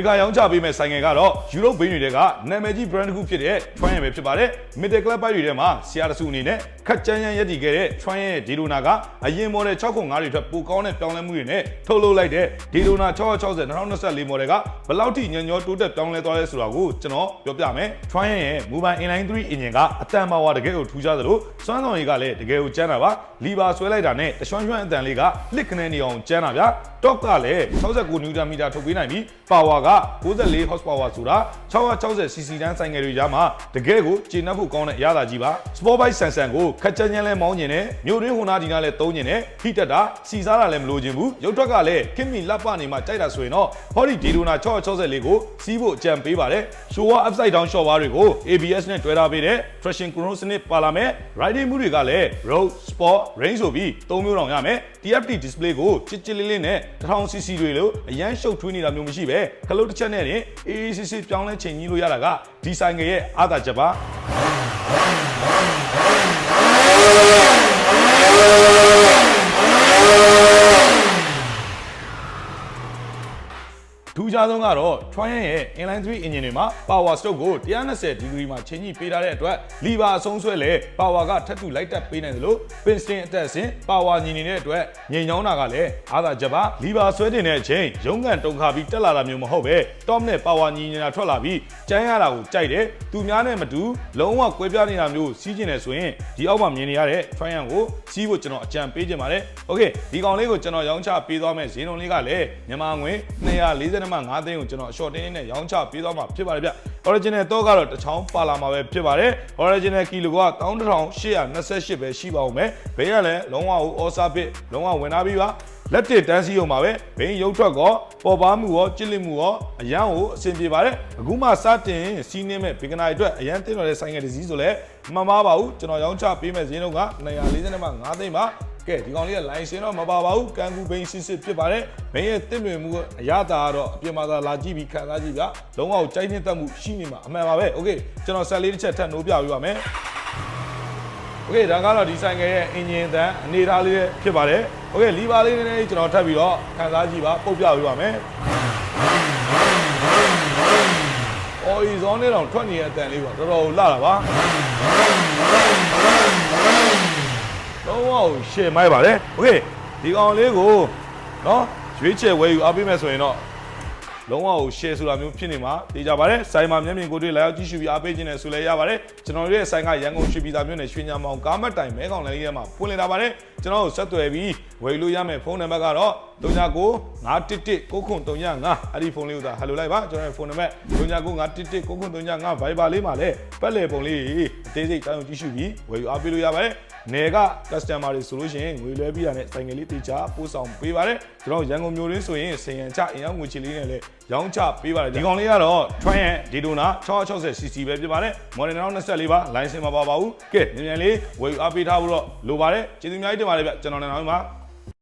ခါရောင်းချပေးမဲ့ဆိုင်ငယ်ကတော့ယူရိုပဘိန်းတွေကနာမည်ကြီး brand တစ်ခုဖြစ်တဲ့ Triumph ပဲဖြစ်ပါတယ် Middle Club ဘိုက်တွေထဲမှာဆရာတစုအနေနဲ့ခက်ကြမ်းကြမ်းရည်တည်ခဲ့တဲ့ Triumph ရဲ့ Daytona ကအရင် model 605တွေထက်ပိုကောင်းတဲ့ပြောင်းလဲမှုတွေနဲ့ထုတ်လုပ်လိုက်တဲ့ Daytona 660 2024 model ကဘယ်လောက်ထိညံ့ညောတိုးတက်ပြောင်းလဲသွားလဲဆိုတာကိုကျွန်တော်ပြောပြမယ် Triumph ရဲ့ Mobile Inline 3 engine ကအတန်ပါဝါတကယ်ကိုထူးခြားသလိုစွမ်းဆောင်ရည်ကလည်းတကယ်ကိုကျန်းတာပါလီဘာဆွဲလိုက်တာနဲ့တရွှန်းအတန်လေးကလစ်ခနဲနေအောင်ကျန်းတာဗျာ Torque ကလည်း69 Nm ထုတ်ပေးနိုင်ပြီး Power က94 horsepower ဆိုတာ660 cc တန်းဆိုင်ငယ်တွေကြားမှာတကယ်ကိုကျေနပ်ဖို့ကောင်းတဲ့အရသာကြီးပါ Sport Bike Sansan ကိုခက်ချမ်းချမ်းလဲမောင်းကျင်တယ်မြို့တွင်းဟိုနာဒီနာလဲသုံးကျင်တယ်ဟိတက်တာစီစားတာလည်းမလိုချင်ဘူးရုပ်ထွက်ကလည်းခင်မီလက်ပနေမှာကြိုက်တာဆိုရင်တော့ဟောဒီ Daytona 664ကိုစီးဖို့အကြံပေးပါတယ် Showa upside down short bar တွေကို ABS နဲ့တွဲထားပေးတဲ့ traction control စနစ်ပါလာမယ် riding mode တွေကလည်း road sport range ဆိုပြီး၃မျိုးတောင်ရမယ် TFT display ကိုချစ်ချစ်လေးလေးနဲ့ 1000cc တွေလို့အရန်ရှုပ်ထွေးနေတာမျိုးမရှိပဲခလုတ်တစ်ချက်နဲ့တင် AACC ပြောင်းလဲချိန်ကြီးလို့ရတာကဒီဆိုင်ငယ်ရဲ့အားသာချက်ပါထူးခြားဆုံးကတော့ Triumph ရဲ့ Inline 3 engine တွေမှာ power stroke ကို120 degree မှာချိန်ကြီးပေးထားတဲ့အတွက် lever အဆုံးဆွဲလဲ power ကထပ်တူလိုက်တက်ပေးနိုင်သလို piston အတက်အဆင့် power ညီနေတဲ့အတွက်ငြိမ်ချောင်းတာကလည်းအားသာချက်ပါ lever ဆွဲတင်တဲ့အချိန်ရုံးကန်တုံခါပြီးတက်လာတာမျိုးမဟုတ်ပဲ top နဲ့ power ညီနေတာထွက်လာပြီးကျန်းရတာကိုကြိုက်တယ်သူများနဲ့မတူလုံးဝကွဲပြားနေတာမျိုးစီးကျင်နေဆိုရင်ဒီအောက်မှာမြင်နေရတဲ့ Triumph ကိုစီးဖို့ကျွန်တော်အကြံပေးချင်ပါတယ် okay ဒီကောင်လေးကိုကျွန်တော်ရောင်းချပေးသွားမယ်ဈေးနှုန်းလေးကလည်းမြန်မာငွေ240 5သိန်းကိုကျွန်တော်အရှော့တင်းနဲ့ရောင်းချပေးသွားမှာဖြစ်ပါတယ်ဗျ original တော့ကတော့တစ်ချောင်းပါလာမှာပဲဖြစ်ပါတယ် original ကီလိုက11828ပဲရှိပါဦးမယ်ဘေးကလည်းလုံးဝဟို Osa bit လုံးဝဝင်လာပြီးပါလက်တစ်တန်းစီရုံမှာပဲဘိန်းရုပ်ထွက်ကောပေါ်ပါမှုရောကြစ်လစ်မှုရောအရန်ကိုအဆင်ပြေပါတယ်အခုမှစတင်စီးနှင်းမဲ့ဘီဂနာတွေအတွက်အရန်တင်းတော်တဲ့ဆိုင်ငယ်တစ်စီးဆိုလဲမမှားပါဘူးကျွန်တော်ရောင်းချပေးမဲ့ဈေးနှုန်းက240 5သိန်းပါကဲဒီကောင်လေးကလိုင်စင်တော့မပါပါဘူးကန်ကူဘိန်းစစ်စစ်ဖြစ်ပါတယ်ဘိန်းရဲ့တစ်လွင်မှုအရသာကတော့အပြင်မှာသာလာကြည့်ပြီးခံစားကြည့်ဗျလုံးဝကြိုက်နေတတ်မှုရှိနေမှာအမှန်ပါပဲโอเคကျွန်တော်ဆက်လေးတစ်ချက်ထပ်နှိုးပြပေးပါမယ်โอเคဒါကတော့ဒီဆိုင်ငယ်ရဲ့အင်ဂျင်တန်အနေထားလေးဖြစ်ပါတယ်โอเคလီဗာလေးနည်းနည်းကျွန်တော်ထပ်ပြီးတော့ခံစားကြည့်ပါပုတ်ပြပေးပါမယ်အော်ဒီဇွန်နဲ့တော့ထွက်နေတဲ့အတန်လေးပါတော်တော်လှတာပါတော့ရှယ်မိုက်ပါတယ်โอเคဒီကောင်လေးကိုเนาะရွေးချယ်ဝယ်ယူအားပေးမယ်ဆိုရင်တော့လုံးဝကို share ဆိုတာမျိုးဖြစ်နေမှာသိကြပါတယ်ဆိုင်မှာမျက်မြင်ကိုတွေ့လာရောက်ကြည့်ရှုပြီးအားပေးခြင်းနဲ့ဆိုလဲရပါတယ်ကျွန်တော်တို့ရဲ့ဆိုင်ကရန်ကုန်ရွှေပြည်သာမြို့နယ်ရွှေညမောင်ကားမတ်တိုင်မဲကောင်လမ်းလေးထဲမှာပွင့်လင်းလာပါတယ်ကျွန်တော်တို့ဆက်သွယ်ပြီးဝယ်လို့ရမယ်ဖုန်းနံပါတ်ကတော့39 911 9335အဲ့ဒီဖုန်းလေးကိုသာဟယ်လိုလိုက်ပါကျွန်တော်ရဲ့ဖုန်းနံပါတ်39 911 9335 Viber လေးမှာလည်းပတ်လည်ပုံလေးအသေးစိတ်တောင်းကြည့်ရှုပြီးဝယ်ယူအားပေးလို့ရပါတယ်နယ်က customer တွေဆိုလို့ရှိရင်ငွေလွှဲပြီးတာနဲ့ဆိုင်ငယ်လေးတေချာပို့ဆောင်ပေးပါတယ်ကျွန်တော်ရန်ကုန်မြို့ရင်းဆိုရင်စင်ရန်ချအင်အားငွေချီလေးနဲ့လည်းရောင်းချပေးပါတယ်ဒီကောင်လေးကတော့ Triumph Daytona 660cc ပဲဖြစ်ပါတယ် model 2024ပါ license မပါပါဘူးကဲမြန်မြန်လေးဝယ်ယူအားပေးထားဖို့တော့လိုပါတယ်ကျေးဇူးအများကြီးတင်ပါတယ်ဗျကျွန်တော်လည်းနောက်မှာ